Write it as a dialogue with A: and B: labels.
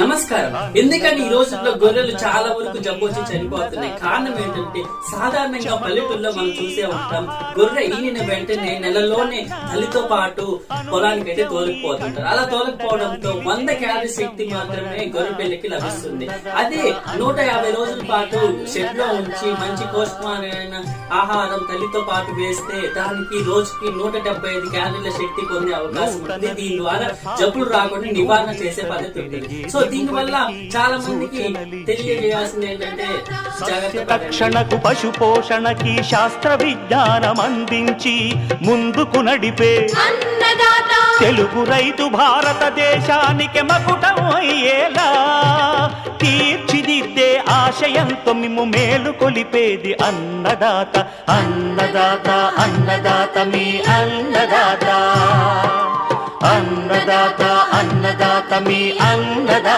A: నమస్కారం. ఎందుకని ఈ రోజుల్లో గొర్రెలు చాలా వరకు జబ్బు వచ్చి చనిపోతున్నాయి? కారణం ఏంటంటే సాధారణంగా పల్లెటూరులో మనం చూసే ఉంటాం, గొర్రె ఈనిన వెంటనే నెలలోనే తల్లితో పాటు పొలానికి అయితే తోలుకుపోతుంటారు. అలా తోలుకుపోవడంతో 100 క్యాలరీ శక్తి మాత్రమే గొర్రె పిల్లకి లభిస్తుంది. అదే 150 రోజుల పాటు షెడ్ లో ఉంచి మంచి పోషకమైన ఆహారం తల్లితో పాటు వేస్తే దానికి రోజుకి 175 క్యాలరీల శక్తి పొందే అవకాశం ఉంటుంది. దీని ద్వారా జబ్బులు రాకుండా నివారణ చేసే పద్ధతి ఉంటుంది. సో దీని వల్ల చాలా మందికి తెలియజేయాల్సింది ఏంటంటే
B: రక్షణకు పశు పోషణకి శాస్త్ర విజ్ఞానం అందించి ముందుకు నడిపే తెలుగు రైతు భారతదేశానికి మకుటం అయ్యేలా తీర్చిదిద్దే ఆశయంతో మేము మేలు కొలిపేది అన్నదాత అన్నదాత అన్నదాత మీ అన్నదాత అన్నదాత అన్నదాత మీ అన్నదాత.